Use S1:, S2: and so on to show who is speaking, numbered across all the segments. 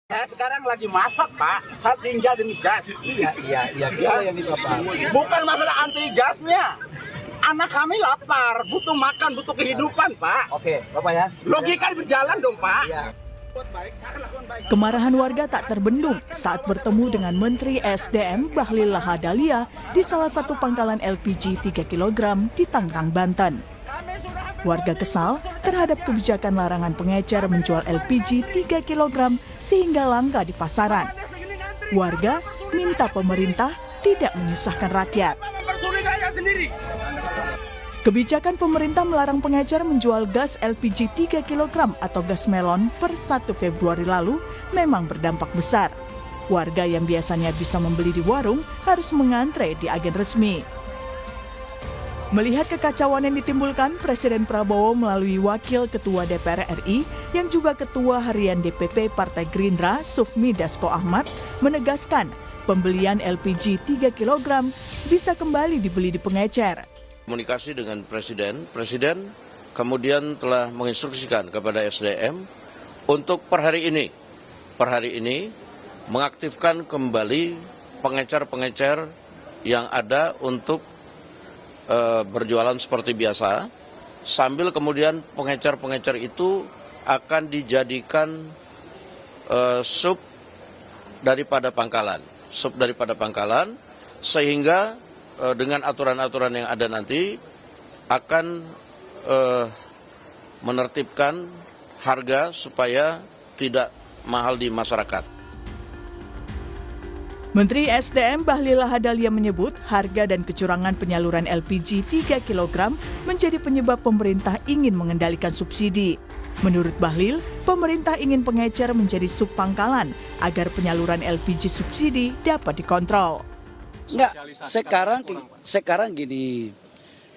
S1: Saya sekarang lagi masak, Pak. Saya tinggal demi gas.
S2: Iya, kita yang itu apa?
S1: Bukan masalah antri gasnya. Anak kami lapar, butuh makan, butuh kehidupan, Pak.
S2: Oke, Bapak ya.
S1: Logika berjalan dong, Pak.
S2: Iya.
S3: Kemarahan warga tak terbendung saat bertemu dengan Menteri SDM Bahlil Lahadalia di salah satu pangkalan LPG 3 kg di Tangerang, Banten. Warga kesal terhadap kebijakan larangan pengecer menjual LPG 3 kg sehingga langka di pasaran. Warga minta pemerintah tidak menyusahkan rakyat. Kebijakan pemerintah melarang pengecer menjual gas LPG 3 kg atau gas melon per 1 Februari lalu memang berdampak besar. Warga yang biasanya bisa membeli di warung harus mengantre di agen resmi. Melihat kekacauan yang ditimbulkan, Presiden Prabowo melalui Wakil Ketua DPR RI yang juga Ketua Harian DPP Partai Gerindra, Sufmi Dasko Ahmad, menegaskan pembelian LPG 3 kg bisa kembali dibeli di pengecer.
S4: Komunikasi dengan Presiden kemudian telah menginstruksikan kepada SDM untuk per hari ini mengaktifkan kembali pengecer-pengecer yang ada untuk berjualan seperti biasa, sambil kemudian pengecer-pengecer itu akan dijadikan sub daripada pangkalan, sehingga dengan aturan-aturan yang ada nanti akan menertibkan harga supaya tidak mahal di masyarakat.
S3: Menteri SDM Bahlil Lahadalia menyebut harga dan kecurangan penyaluran LPG 3 kg menjadi penyebab pemerintah ingin mengendalikan subsidi. Menurut Bahlil, pemerintah ingin pengecer menjadi sub pangkalan agar penyaluran LPG subsidi dapat dikontrol.
S5: Enggak, sekarang gini,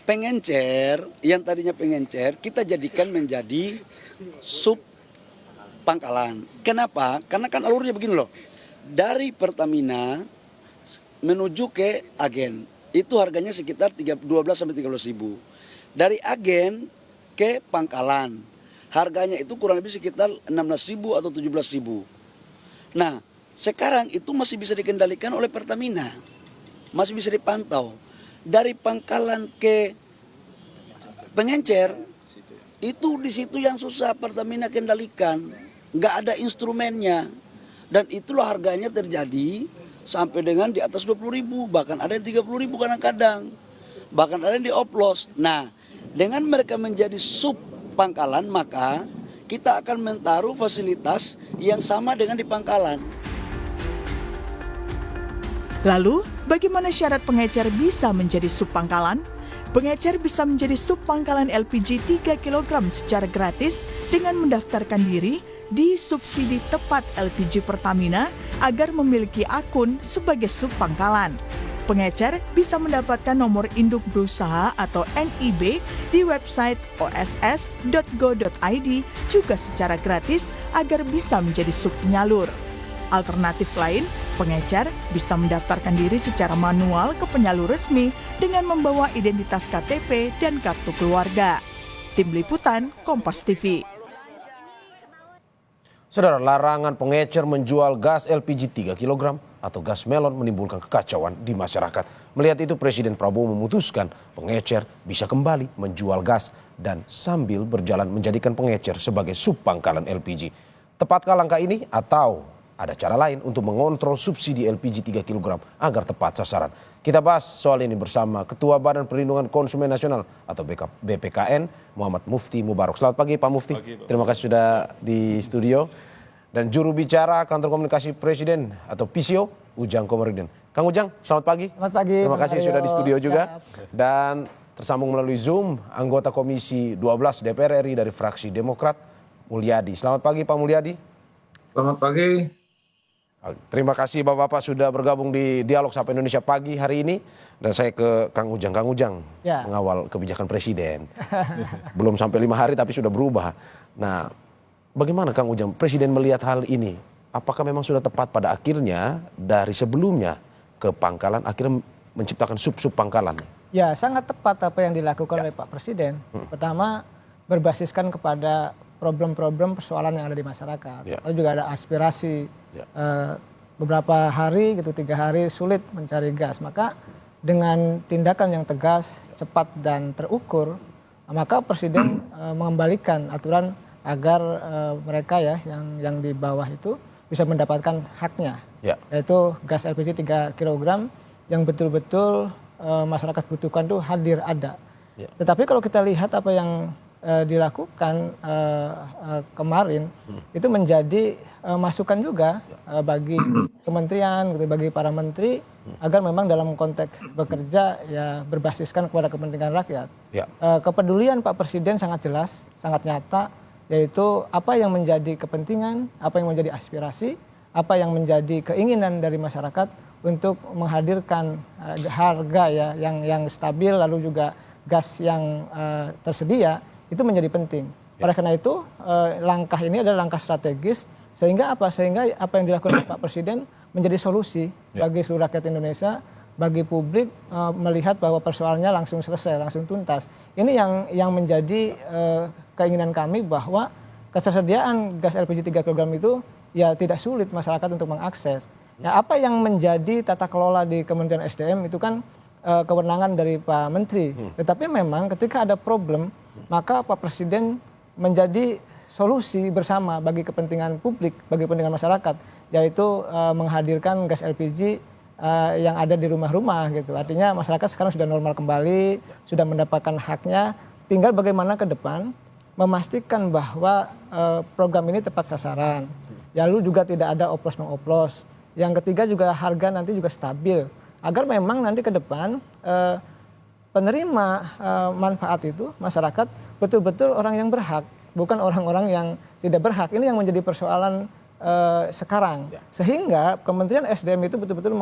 S5: pengencer, yang tadinya pengencer, kita jadikan menjadi sub pangkalan. Kenapa? Karena kan alurnya begini loh. Dari Pertamina menuju ke agen, itu harganya sekitar 12-13 ribu. Dari agen ke pangkalan, harganya itu kurang lebih sekitar 16 ribu atau 17 ribu. Nah, sekarang itu masih bisa dikendalikan oleh Pertamina, masih bisa dipantau. Dari pangkalan ke pengencer, itu di situ yang susah Pertamina kendalikan, nggak ada instrumennya. Dan itulah harganya terjadi sampai dengan di atas 20 ribu, bahkan ada yang 30 ribu kadang-kadang. Bahkan ada yang dioplos. Nah, dengan mereka menjadi sub pangkalan, maka kita akan menaruh fasilitas yang sama dengan di pangkalan.
S3: Lalu, bagaimana syarat pengecer bisa menjadi sub pangkalan? Pengecer bisa menjadi sub pangkalan LPG 3 kg secara gratis dengan mendaftarkan diri di subsidi tepat LPG Pertamina agar memiliki akun sebagai sub pangkalan. Pengecer bisa mendapatkan nomor induk berusaha atau NIB di website oss.go.id juga secara gratis agar bisa menjadi sub penyalur. Alternatif lain, pengecer bisa mendaftarkan diri secara manual ke penyalur resmi dengan membawa identitas KTP dan kartu keluarga. Tim Liputan, Kompas TV.
S6: Saudara, larangan pengecer menjual gas LPG 3 kg atau gas melon menimbulkan kekacauan di masyarakat. Melihat itu, Presiden Prabowo memutuskan pengecer bisa kembali menjual gas dan sambil berjalan menjadikan pengecer sebagai sub pangkalan LPG. Tepatkah langkah ini atau ada cara lain untuk mengontrol subsidi LPG 3 kg agar tepat sasaran? Kita bahas soal ini bersama Ketua Badan Perlindungan Konsumen Nasional atau BPKN, Muhammad Mufti Mubarok. Selamat pagi Pak Mufti. Terima kasih sudah di studio. Dan juru bicara Kantor Komunikasi Presiden atau PCO, Ujang Komarudin. Kang Ujang, selamat pagi.
S7: Selamat pagi.
S6: Terima kasih sudah di studio juga.
S7: Siap.
S6: Dan tersambung melalui Zoom, anggota Komisi 12 DPR RI dari fraksi Demokrat, Mulyadi. Selamat pagi Pak Mulyadi.
S8: Selamat pagi.
S6: Terima kasih Bapak-Bapak sudah bergabung di Dialog Sapa Indonesia pagi hari ini. Dan saya ke Kang Ujang. Kang Ujang,
S7: ya,
S6: mengawal kebijakan Presiden. Belum sampai 5 hari tapi sudah berubah. Nah, bagaimana Kang Ujang, Presiden melihat hal ini? Apakah memang sudah tepat pada akhirnya dari sebelumnya ke pangkalan akhirnya menciptakan sub-sub pangkalan?
S7: Ya, sangat tepat apa yang dilakukan oleh Pak Presiden. Pertama, berbasiskan kepada problem-problem persoalan yang ada di masyarakat. Lalu juga ada aspirasi
S6: Ya.
S7: Beberapa hari gitu 3 hari sulit mencari gas. Maka dengan tindakan yang tegas, cepat dan terukur, maka Presiden mengembalikan aturan agar mereka ya yang di bawah itu bisa mendapatkan haknya, yaitu gas LPG 3 kg yang betul-betul masyarakat butuhkan tuh hadir ada. Tetapi kalau kita lihat apa yang dilakukan kemarin itu menjadi masukan juga bagi kementerian, gitu, bagi para menteri agar memang dalam konteks bekerja ya berbasiskan kepada kepentingan rakyat. Kepedulian Pak Presiden sangat jelas, sangat nyata, yaitu apa yang menjadi kepentingan, apa yang menjadi aspirasi, apa yang menjadi keinginan dari masyarakat untuk menghadirkan harga ya yang stabil, lalu juga gas yang tersedia itu menjadi penting. Oleh karena itu langkah ini adalah langkah strategis sehingga apa yang dilakukan Pak Presiden menjadi solusi bagi seluruh rakyat Indonesia, bagi publik melihat bahwa persoalannya langsung selesai, langsung tuntas. Ini yang menjadi keinginan kami bahwa ketersediaan gas LPG 3 kg itu ya tidak sulit masyarakat untuk mengakses. Ya, apa yang menjadi tata kelola di Kementerian SDM itu kan kewenangan dari Pak Menteri. Tetapi memang ketika ada problem, maka Pak Presiden menjadi solusi bersama bagi kepentingan publik, bagi kepentingan masyarakat, yaitu menghadirkan gas LPG yang ada di rumah-rumah gitu. Artinya masyarakat sekarang sudah normal kembali, sudah mendapatkan haknya. Tinggal bagaimana ke depan memastikan bahwa program ini tepat sasaran. Lalu juga tidak ada oplos-mengoplos. Yang ketiga juga harga nanti juga stabil. Agar memang nanti ke depan penerima manfaat itu masyarakat betul-betul orang yang berhak, bukan orang-orang yang tidak berhak. Ini yang menjadi persoalan sekarang. Sehingga Kementerian SDM itu betul-betul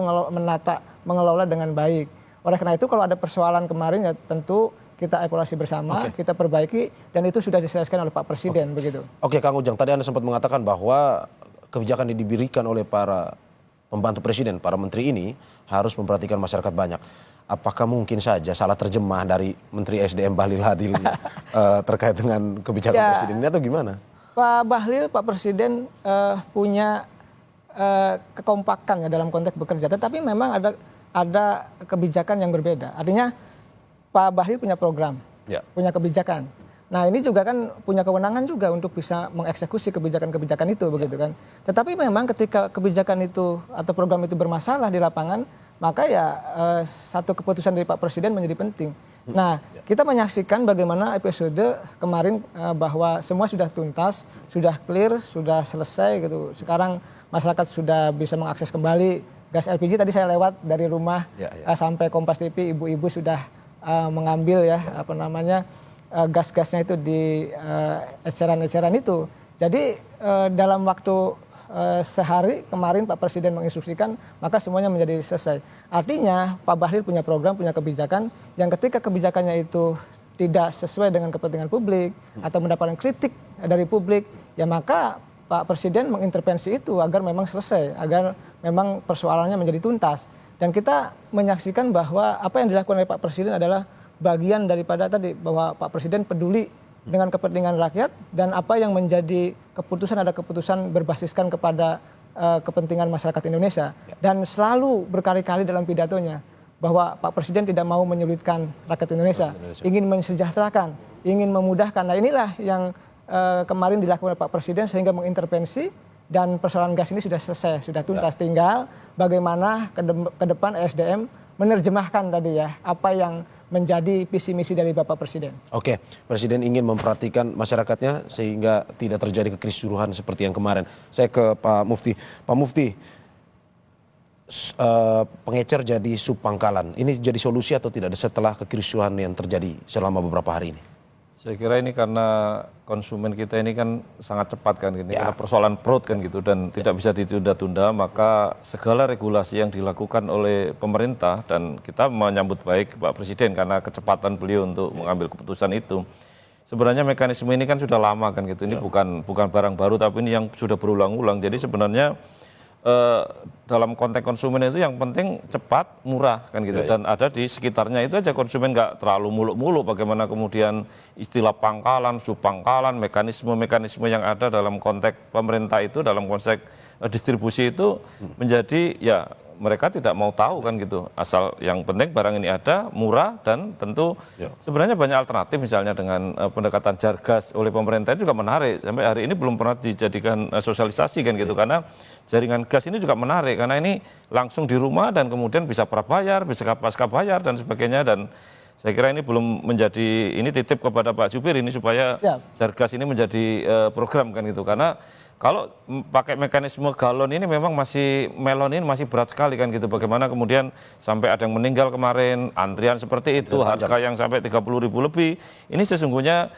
S7: mengelola dengan baik. Oleh karena itu kalau ada persoalan kemarin ya tentu kita evaluasi bersama, kita perbaiki, dan itu sudah diselesaikan oleh Pak Presiden begitu.
S6: Oke, Kang Ujang, tadi Anda sempat mengatakan bahwa kebijakan yang diberikan oleh para pembantu Presiden, para menteri ini harus memperhatikan masyarakat banyak. Apakah mungkin saja salah terjemah dari Menteri SDM Bahlil Hadil terkait dengan kebijakan Presiden ini atau gimana?
S7: Pak Bahlil, Pak Presiden punya kekompakan ya dalam konteks bekerja, tetapi memang ada kebijakan yang berbeda. Artinya Pak Bahlil punya program, punya kebijakan. Nah ini juga kan punya kewenangan juga untuk bisa mengeksekusi kebijakan-kebijakan itu begitu kan. Tetapi memang ketika kebijakan itu atau program itu bermasalah di lapangan, maka ya satu keputusan dari Pak Presiden menjadi penting. Nah kita menyaksikan bagaimana episode kemarin bahwa semua sudah tuntas, sudah clear, sudah selesai gitu. Sekarang masyarakat sudah bisa mengakses kembali gas LPG. Tadi saya lewat dari rumah sampai Kompas TV, ibu-ibu sudah mengambil ya gas-gasnya itu di eceran-eceran itu. Jadi dalam waktu sehari kemarin Pak Presiden menginstruksikan, maka semuanya menjadi selesai. Artinya Pak Bahlil punya program, punya kebijakan yang ketika kebijakannya itu tidak sesuai dengan kepentingan publik atau mendapatkan kritik dari publik, ya maka Pak Presiden mengintervensi itu agar memang selesai, agar memang persoalannya menjadi tuntas. Dan kita menyaksikan bahwa apa yang dilakukan oleh Pak Presiden adalah bagian daripada tadi bahwa Pak Presiden peduli dengan kepentingan rakyat dan apa yang menjadi keputusan ada keputusan berbasiskan kepada kepentingan masyarakat Indonesia. Dan selalu berkali-kali dalam pidatonya bahwa Pak Presiden tidak mau menyulitkan rakyat Indonesia, ingin mensejahterakan, ingin memudahkan. Nah inilah yang kemarin dilakukan oleh Pak Presiden sehingga mengintervensi dan persoalan gas ini sudah selesai, sudah tuntas. Tinggal bagaimana ke depan SDM menerjemahkan tadi ya apa yang menjadi visi misi dari Bapak Presiden.
S6: Oke, Presiden ingin memperhatikan masyarakatnya sehingga tidak terjadi kekisruhan seperti yang kemarin. Saya ke Pak Mufti. Pak Mufti, pengecer jadi sub Pangkalan. Ini jadi solusi atau tidak setelah kekisruhan yang terjadi selama beberapa hari ini?
S8: Saya kira ini karena konsumen kita ini kan sangat cepat kan gini, karena persoalan perut kan gitu dan tidak bisa ditunda-tunda, maka segala regulasi yang dilakukan oleh pemerintah dan kita menyambut baik Pak Presiden karena kecepatan beliau untuk mengambil keputusan itu. Sebenarnya mekanisme ini kan sudah lama kan gitu, ini bukan barang baru tapi ini yang sudah berulang-ulang. Jadi sebenarnya dalam konteks konsumen itu yang penting cepat, murah kan gitu dan ada di sekitarnya itu aja, konsumen nggak terlalu muluk-muluk. Bagaimana kemudian istilah pangkalan, subpangkalan, mekanisme yang ada dalam konteks pemerintah itu dalam konteks distribusi itu menjadi ya mereka tidak mau tahu kan gitu. Asal yang penting barang ini ada, murah, dan tentu sebenarnya banyak alternatif, misalnya dengan pendekatan Jargas oleh pemerintah juga menarik. Sampai hari ini belum pernah dijadikan sosialisasi kan gitu, karena jaringan gas ini juga menarik, karena ini langsung di rumah dan kemudian bisa prabayar, bisa pasca bayar dan sebagainya. Dan saya kira ini belum menjadi, ini titip kepada Pak Jubir ini supaya Jargas ini menjadi program kan gitu, karena kalau pakai mekanisme galon ini memang melon ini masih berat sekali kan gitu. Bagaimana kemudian sampai ada yang meninggal kemarin, antrian seperti itu, harga yang sampai 30.000 lebih. Ini sesungguhnya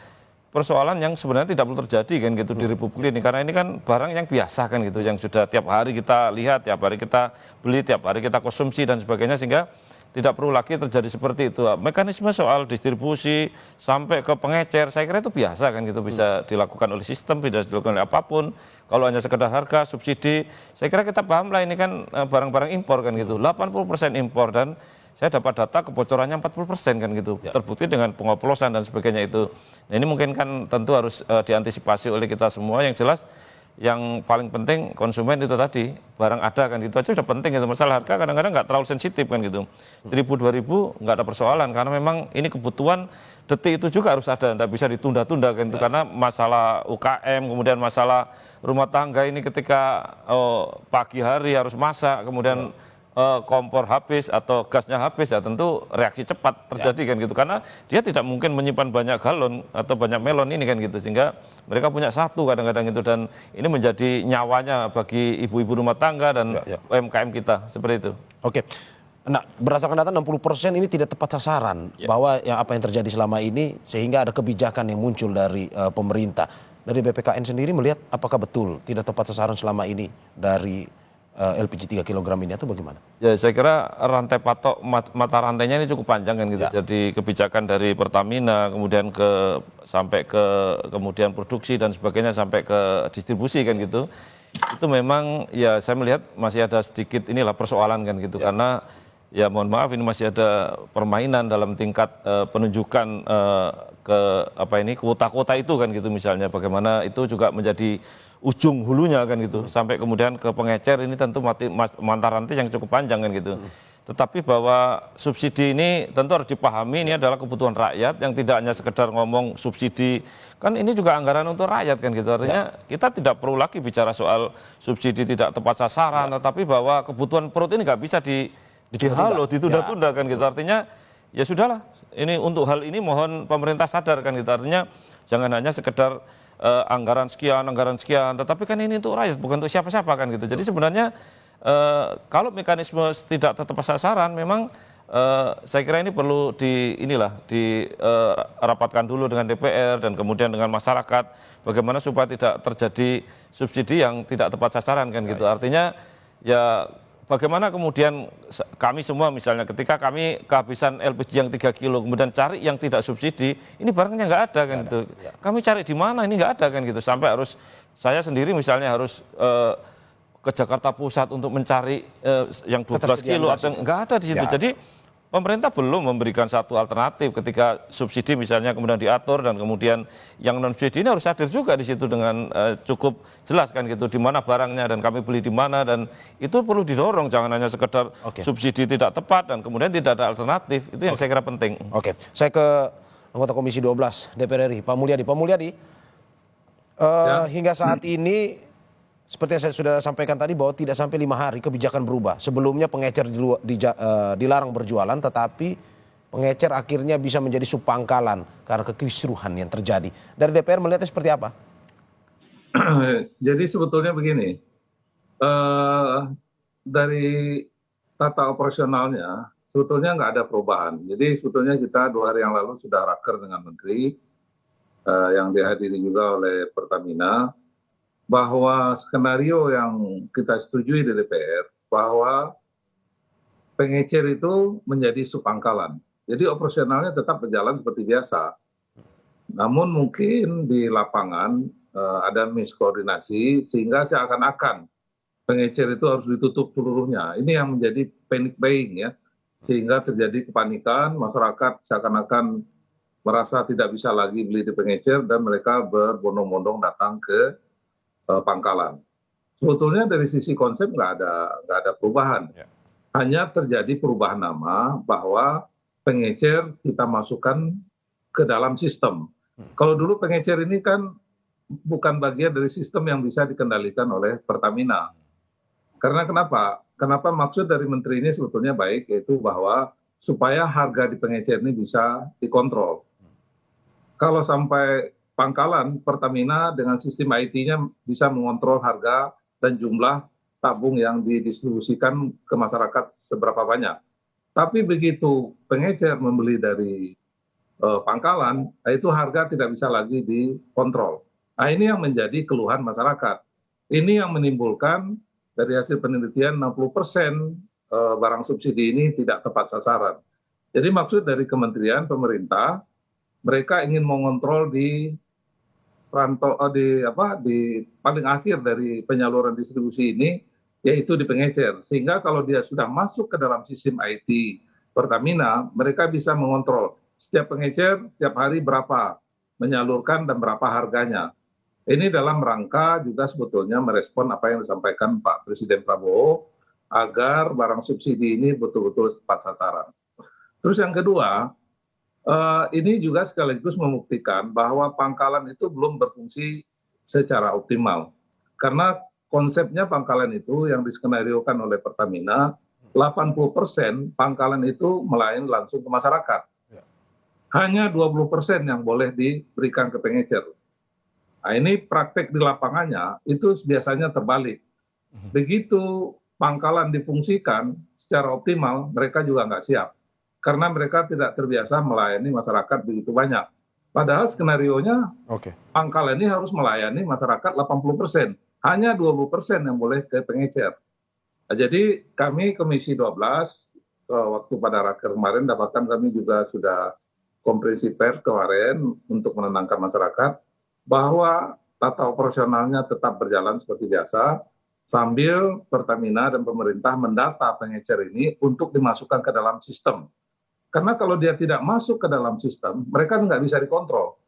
S8: persoalan yang sebenarnya tidak perlu terjadi kan gitu di Republik ini. Karena ini kan barang yang biasa kan gitu, yang sudah tiap hari kita lihat, tiap hari kita beli, tiap hari kita konsumsi dan sebagainya, sehingga tidak perlu lagi terjadi seperti itu. Mekanisme soal distribusi sampai ke pengecer, saya kira itu biasa kan gitu, bisa dilakukan oleh sistem, bisa dilakukan oleh apapun. Kalau hanya sekedar harga, subsidi, saya kira kita paham lah ini kan barang-barang impor kan gitu, 80% impor, dan saya dapat data kebocorannya 40% kan gitu, terbukti dengan pengoplosan dan sebagainya itu. Nah ini mungkin kan tentu harus diantisipasi oleh kita semua. Yang jelas yang paling penting konsumen itu tadi, barang ada kan gitu aja sudah penting gitu. Masalah harga kadang-kadang nggak terlalu sensitif kan gitu, 1.000-2.000 nggak ada persoalan, karena memang ini kebutuhan detik itu juga harus ada, nggak bisa ditunda-tunda kan itu, karena masalah UKM, kemudian masalah rumah tangga ini ketika pagi hari harus masak, kemudian kompor habis atau gasnya habis, ya tentu reaksi cepat terjadi kan gitu, karena dia tidak mungkin menyimpan banyak galon atau banyak melon ini kan gitu, sehingga mereka punya satu kadang-kadang itu, dan ini menjadi nyawanya bagi ibu-ibu rumah tangga dan UMKM kita seperti itu.
S6: Oke. Nah, berdasarkan data 60% ini tidak tepat sasaran, bahwa apa yang terjadi selama ini, sehingga ada kebijakan yang muncul dari pemerintah. Dari BPKN sendiri melihat apakah betul tidak tepat sasaran selama ini dari LPG 3 kg ini, atau bagaimana?
S8: Ya, saya kira rantai patok mata rantainya ini cukup panjang kan gitu. Jadi kebijakan dari Pertamina, kemudian sampai ke kemudian produksi dan sebagainya, sampai ke distribusi kan gitu. Itu memang ya saya melihat masih ada sedikit inilah persoalan kan gitu, karena ya mohon maaf ini masih ada permainan dalam tingkat penunjukan ke kuota-kuota itu kan gitu, misalnya bagaimana itu juga menjadi ujung hulunya kan gitu, sampai kemudian ke pengecer, ini tentu mata rantai yang cukup panjang kan gitu. Tetapi bahwa subsidi ini tentu harus dipahami, ini adalah kebutuhan rakyat, yang tidak hanya sekedar ngomong subsidi, kan ini juga anggaran untuk rakyat kan gitu. Artinya kita tidak perlu lagi bicara soal subsidi tidak tepat sasaran, tetapi bahwa kebutuhan perut ini nggak bisa ditunda-tunda kan gitu. Artinya ya sudahlah, ini untuk hal ini mohon pemerintah sadar kan gitu. Artinya jangan hanya sekedar anggaran sekian, tetapi kan ini untuk rakyat, bukan untuk siapa-siapa kan gitu. Jadi sebenarnya kalau mekanisme tidak tepat sasaran, memang saya kira ini perlu dirapatkan dulu dengan DPR dan kemudian dengan masyarakat, bagaimana supaya tidak terjadi subsidi yang tidak tepat sasaran kan gitu. Artinya ya bagaimana kemudian kami semua misalnya ketika kami kehabisan LPG yang 3 kilo, kemudian cari yang tidak subsidi, ini barangnya nggak ada kan gitu. Kami cari di mana, ini nggak ada kan gitu. Sampai harus, saya sendiri misalnya harus ke Jakarta Pusat untuk mencari yang 12 kilo, atau nggak ada di situ. Jadi pemerintah belum memberikan satu alternatif ketika subsidi misalnya kemudian diatur, dan kemudian yang non subsidi ini harus hadir juga di situ dengan cukup jelas kan gitu, di mana barangnya dan kami beli di mana, dan itu perlu didorong, jangan hanya sekedar subsidi tidak tepat dan kemudian tidak ada alternatif. Itu yang saya kira penting.
S6: Oke, saya ke anggota Komisi 12 DPR RI, Pak Mulyadi. Pak Mulyadi, hingga saat ini seperti yang saya sudah sampaikan tadi, bahwa tidak sampai 5 hari kebijakan berubah. Sebelumnya pengecer dilarang berjualan, tetapi pengecer akhirnya bisa menjadi subpangkalan karena kekisruhan yang terjadi. Dari DPR melihatnya seperti apa?
S9: Jadi sebetulnya begini, dari tata operasionalnya sebetulnya nggak ada perubahan. Jadi sebetulnya kita 2 hari yang lalu sudah raker dengan Menteri, yang dihadiri juga oleh Pertamina, bahwa skenario yang kita setujui di DPR, bahwa pengecer itu menjadi subpangkalan. Jadi operasionalnya tetap berjalan seperti biasa. Namun mungkin di lapangan ada miskoordinasi, sehingga seakan-akan pengecer itu harus ditutup seluruhnya. Ini yang menjadi panic buying ya, sehingga terjadi kepanikan, masyarakat seakan-akan merasa tidak bisa lagi beli di pengecer, dan mereka berbondong-bondong datang ke pangkalan. sebetulnya dari sisi konsep nggak ada perubahan. Hanya terjadi perubahan nama bahwa pengecer kita masukkan ke dalam sistem. Kalau dulu pengecer ini kan bukan bagian dari sistem yang bisa dikendalikan oleh Pertamina. Karena kenapa? Kenapa maksud dari menteri ini sebetulnya baik, yaitu bahwa supaya harga di pengecer ini bisa dikontrol. Kalau sampai pangkalan Pertamina dengan sistem IT-nya bisa mengontrol harga dan jumlah tabung yang didistribusikan ke masyarakat seberapa banyak. Tapi begitu pengecer membeli dari pangkalan, itu harga tidak bisa lagi dikontrol. Nah, ini yang menjadi keluhan masyarakat. Ini yang menimbulkan dari hasil penelitian 60% barang subsidi ini tidak tepat sasaran. Jadi maksud dari kementerian, pemerintah, mereka ingin mengontrol di paling akhir dari penyaluran distribusi ini, yaitu di pengecer. Sehingga kalau dia sudah masuk ke dalam sistem IT Pertamina, mereka bisa mengontrol setiap pengecer tiap hari berapa menyalurkan dan berapa harganya. Ini dalam rangka juga sebetulnya merespon apa yang disampaikan Pak Presiden Prabowo agar barang subsidi ini betul-betul tepat sasaran. Terus yang kedua, ini juga sekaligus membuktikan bahwa pangkalan itu belum berfungsi secara optimal. Karena konsepnya pangkalan itu yang diskenariokan oleh Pertamina, 80% pangkalan itu melayani langsung ke masyarakat. Hanya 20% yang boleh diberikan ke pengecer. Nah, ini praktek di lapangannya itu biasanya terbalik. Begitu pangkalan difungsikan secara optimal, mereka juga nggak siap. Karena mereka tidak terbiasa melayani masyarakat begitu banyak. Padahal skenarionya pangkalan ini harus melayani masyarakat 80%. Hanya 20% yang boleh ke pengecer. Nah, jadi kami Komisi 12, waktu pada raker kemarin dapatkan kami juga sudah konferensi pers kemarin untuk menenangkan masyarakat bahwa tata operasionalnya tetap berjalan seperti biasa sambil Pertamina dan pemerintah mendata pengecer ini untuk dimasukkan ke dalam sistem. Karena kalau dia tidak masuk ke dalam sistem, mereka nggak bisa dikontrol.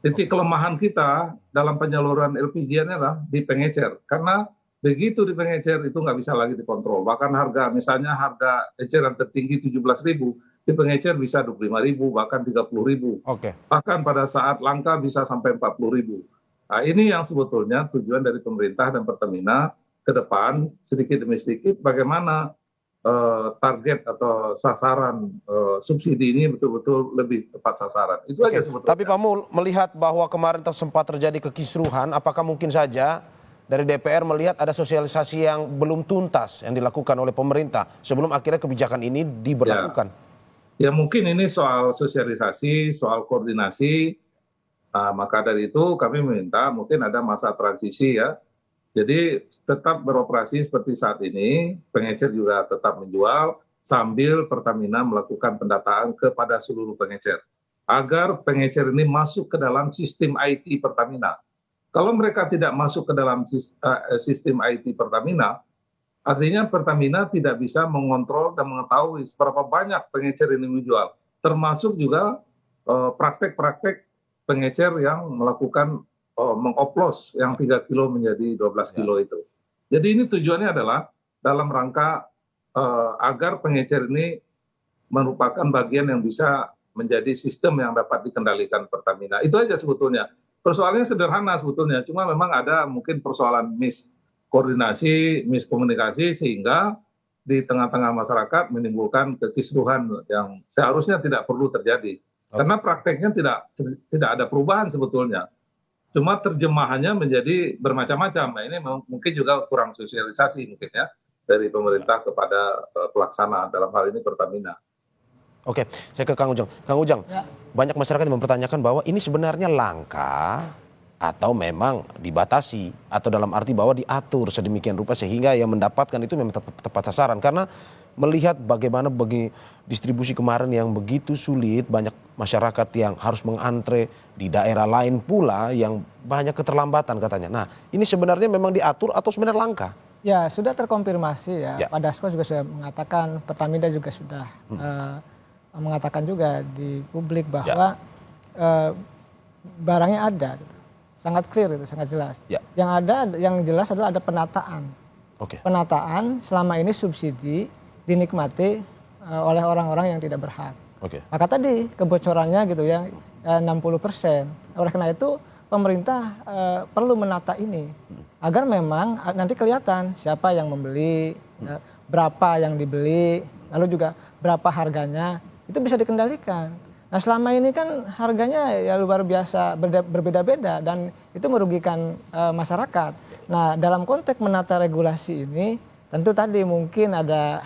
S9: Titik kelemahan kita dalam penyaluran LPG adalah di pengecer. Karena begitu di pengecer itu nggak bisa lagi dikontrol. Bahkan harga, misalnya harga eceran tertinggi 17.000, di pengecer bisa 25.000, bahkan 30.000. Bahkan pada saat langka bisa sampai 40.000. Nah, ini yang sebetulnya tujuan dari pemerintah dan Pertamina ke depan, sedikit demi sedikit, bagaimana target atau sasaran subsidi ini betul-betul lebih tepat sasaran. Itu aja sebetulnya.
S6: Tapi Pak Mul, melihat bahwa kemarin sempat terjadi kekisruhan, apakah mungkin saja dari DPR melihat ada sosialisasi yang belum tuntas yang dilakukan oleh pemerintah sebelum akhirnya kebijakan ini diberlakukan?
S9: Ya mungkin ini soal sosialisasi, soal koordinasi. Maka dari itu kami meminta mungkin ada masa transisi ya. Jadi tetap beroperasi seperti saat ini, pengecer juga tetap menjual sambil Pertamina melakukan pendataan kepada seluruh pengecer. Agar pengecer ini masuk ke dalam sistem IT Pertamina. Kalau mereka tidak masuk ke dalam sistem IT Pertamina, artinya Pertamina tidak bisa mengontrol dan mengetahui seberapa banyak pengecer ini menjual. Termasuk juga praktek-praktek pengecer yang melakukan mengoplos yang 3 kilo menjadi 12 kilo itu. Jadi ini tujuannya adalah dalam rangka agar pengecer ini merupakan bagian yang bisa menjadi sistem yang dapat dikendalikan Pertamina. Itu aja sebetulnya. Persoalannya sederhana sebetulnya, cuma memang ada mungkin persoalan miskoordinasi, miskomunikasi sehingga di tengah-tengah masyarakat menimbulkan kekisruhan yang seharusnya tidak perlu terjadi. Karena prakteknya tidak ada perubahan sebetulnya. Cuma terjemahannya menjadi bermacam-macam. Nah, ini mungkin juga kurang sosialisasi mungkin ya dari pemerintah kepada pelaksana dalam hal ini Pertamina.
S6: Oke, saya ke Kang Ujang. Kang Ujang, banyak masyarakat yang mempertanyakan bahwa ini sebenarnya langka atau memang dibatasi atau dalam arti bahwa diatur sedemikian rupa sehingga yang mendapatkan itu memang tepat sasaran. Karena melihat bagaimana bagi distribusi kemarin yang begitu sulit, banyak masyarakat yang harus mengantre di daerah lain pula yang banyak keterlambatan katanya. Nah, ini sebenarnya memang diatur atau sebenarnya langka?
S7: Ya, sudah terkonfirmasi ya. Pak Dasko juga sudah mengatakan, Pertamina juga sudah mengatakan juga di publik bahwa barangnya ada. sangat clear itu, sangat jelas.
S6: Ya.
S7: Yang jelas adalah ada penataan.
S6: Oke.
S7: Penataan selama ini subsidi dinikmati oleh orang-orang yang tidak berhak.
S6: Oke.
S7: Maka tadi kebocorannya gitu ya 60%. Oleh karena itu pemerintah perlu menata ini agar memang nanti kelihatan siapa yang membeli, ya, berapa yang dibeli, lalu juga berapa harganya, itu bisa dikendalikan. Nah selama ini kan harganya ya luar biasa berbeda-beda dan itu merugikan masyarakat. Nah dalam konteks menata regulasi ini tentu tadi mungkin ada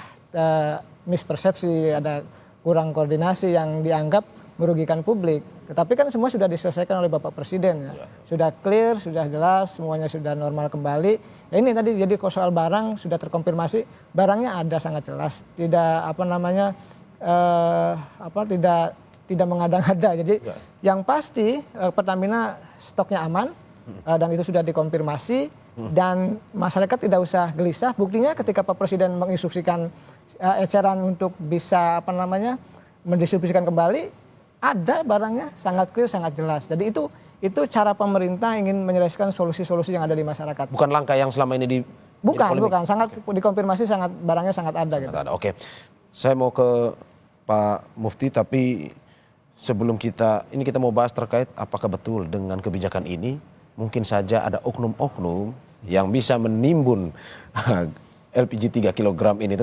S7: mispersepsi, ada kurang koordinasi yang dianggap merugikan publik. Tetapi kan semua sudah diselesaikan oleh Bapak Presiden ya. Sudah clear, sudah jelas, semuanya sudah normal kembali. Ya ini tadi jadi soal barang sudah terkonfirmasi, barangnya ada sangat jelas, tidak tidak mengada-ngada. Jadi yang pasti Pertamina stoknya aman dan itu sudah dikonfirmasi dan masyarakat tidak usah gelisah. Buktinya ketika Pak Presiden menginstruksikan eceran untuk bisa mendistribusikan kembali, ada barangnya sangat clear, sangat jelas. Jadi itu cara pemerintah ingin menyelesaikan solusi-solusi yang ada di masyarakat.
S6: Bukan langkah yang selama ini
S7: Bukan, sangat dikonfirmasi, barangnya sangat ada. Gitu.
S6: Oke, saya mau ke Pak Mufti, tapi sebelum kita mau bahas terkait apakah betul dengan kebijakan ini mungkin saja ada oknum-oknum yang bisa menimbun LPG 3 kg ini.